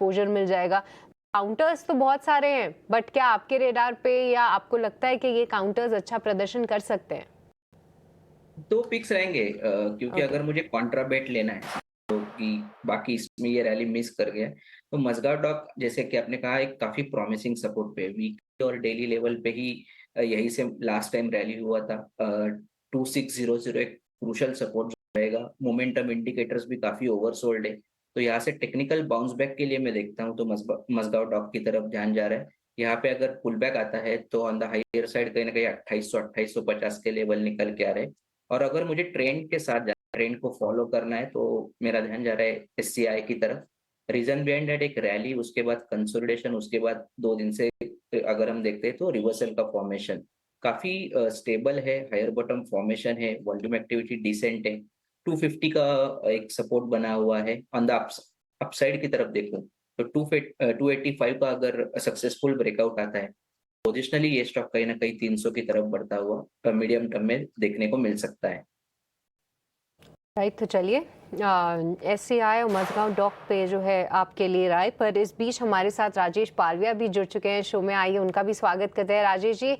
Exposure मिल जाएगा। Counters तो बहुत सारे हैं, बट क्या आपके रेडार पे या आपको लगता है कि ये काउंटर्स अच्छा प्रदर्शन कर सकते हैं? दो पिक्स रहेंगे, क्योंकि ओके। अगर मुझे कॉन्ट्रा बेट लेना है तो कि बाकी इसमें ये रैली मिस कर गया है, तो मजगाव डॉक जैसे कि आपने कहा एक काफी प्रॉमिसिंग सपोर्ट पे वीकली और डेली लेवल पे ही यही से लास्ट टाइम रैली हुआ था। 2600 एक क्रूशल सपोर्ट रहेगा। मोमेंटम इंडिकेटर्स भी काफी ओवरसोल्ड है, तो यहाँ से टेक्निकल बाउंस बैक के लिए मैं देखता हूँ तो मजगाव डॉक की तरफ ध्यान जा रहा है। यहाँ पे अगर पुल बैक आता है तो ऑन द हायर साइड कहीं ना कहीं 2800 के लेवल निकल के आ रहे हैं। और अगर मुझे ट्रेंड के साथ ट्रेंड को फॉलो करना है तो मेरा ध्यान जा रहा है एससीआई की तरफ। रीजन बिहाइंड दैट एक रैली, उसके बाद कंसोलिडेशन, उसके बाद 2 दिन से अगर हम देखते हैं तो रिवर्सल का फॉर्मेशन काफी स्टेबल है। हायर बॉटम फॉर्मेशन है, वॉल्यूम एक्टिविटी डिसेंट है। 250 का एक सपोर्ट बना हुआ है। ऑन द अपसाइड की तरफ देखूं तो 285 का अगर सक्सेसफुल ब्रेकआउट आता है, पोजिशनली ये स्टॉक कहीं ना कहीं 300 की तरफ बढ़ता हुआ मीडियम टर्म में देखने को मिल सकता है। राइट, तो चलिए एससीआई और मझगांव डॉक पे जो है आपके लिए राय, पर इस बीच हमारे साथ राजेश पालविया भी जुड़ चुके हैं शो में। आइए उनका भी स्वागत करते हैं। राजेश जी,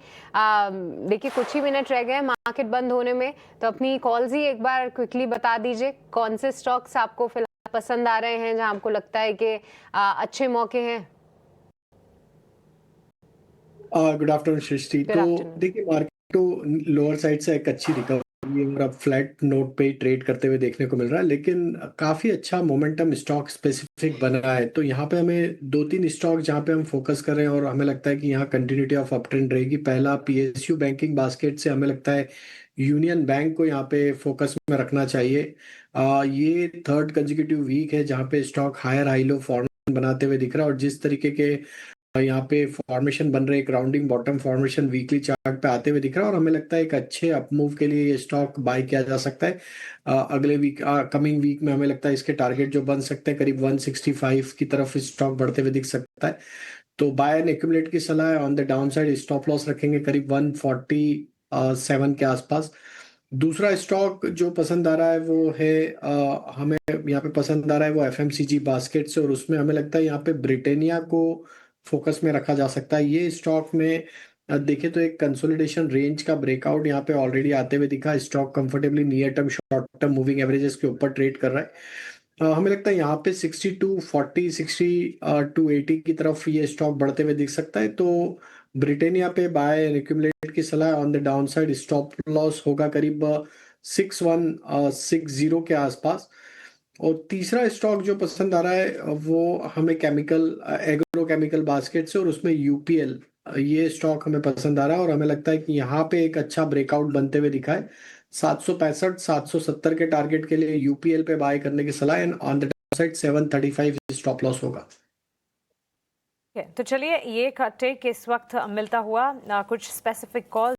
देखिए कुछ ही मिनट रह गए मार्केट बंद होने में, तो अपनी कॉल्स ही एक बार क्विकली बता दीजिए। कौन से स्टॉक्स आपको फिलहाल पसंद आ रहे हैं, जहां आपको लगता है कि अच्छे मौके हैं? गुड आफ्टरनून सृष्टि। गुड तो आफ्टरनून। देखिए, मार्केट तो लोअर साइड से एक अच्छी रिकवरी है और अब फ्लैट नोट पे ही ट्रेड करते हुए देखने को मिल रहा है, लेकिन काफ़ी अच्छा मोमेंटम स्टॉक स्पेसिफिक बना है। तो यहाँ पे हमें दो तीन स्टॉक जहाँ पे हम फोकस कर रहे हैं और हमें लगता है कि यहाँ कंटिन्यूटी ऑफ अप ट्रेंड रहेगी। पहला, पीएसयू बैंकिंग बास्केट से हमें लगता है यूनियन बैंक को यहाँ पे फोकस में रखना चाहिए। ये थर्ड कंजिक्यूटिव वीक है जहाँ पे stock higher high low formation बनाते हुए दिख रहा है, और जिस तरीके के यहाँ पे फॉर्मेशन बन रहे, एक rounding bottom formation weekly chart पे आते हुए दिख रहा है, और हमें लगता है एक अच्छे अप मूव के लिए ये स्टॉक बाय किया जा सकता है। अगले वीक, कमिंग वीक में हमें लगता है इसके टारगेट जो बन सकते हैं करीब 165 की तरफ स्टॉक बढ़ते हुए दिख सकता है। तो बाय एंड एक्यूमुलेट की सलाह है। On the down side stop loss रखेंगे करीब 147 के आसपास। दूसरा स्टॉक जो पसंद आ रहा है वो है, हमें यहाँ पे पसंद आ रहा है वो एफएमसीजी बास्केट से, और उसमें हमें लगता है यहाँ पे ब्रिटेनिया को फोकस में रखा जा सकता है। ये स्टॉक में देखें तो एक कंसोलिडेशन रेंज का ब्रेकआउट यहाँ पे ऑलरेडी आते हुए दिखा। Stock comfortably near term short term moving averages के ऊपर ट्रेड कर रहा है। हमें लगता है यहाँ पे 62 40 60 टू 80 की तरफ ये स्टॉक बढ़ते हुए दिख सकता है। तो ब्रिटेनिया पे बाय एंड एक्यूमुलेट की सलाह। On the down side stop loss होगा करीब 6160 के आसपास। और तीसरा स्टॉक जो पसंद आ रहा है वो हमें केमिकल, एग्रो केमिकल बास्केट से, और उसमें यूपीएल, ये स्टॉक हमें पसंद आ रहा है, और हमें लगता है कि यहाँ पे एक अच्छा ब्रेकआउट बनते हुए दिखा है। 765 770 के टारगेट के लिए यूपीएल पे बाय करने की सलाह, and on the side 735 stop loss होगा। तो चलिए, ये टेक इस वक्त मिलता हुआ कुछ स्पेसिफिक कॉल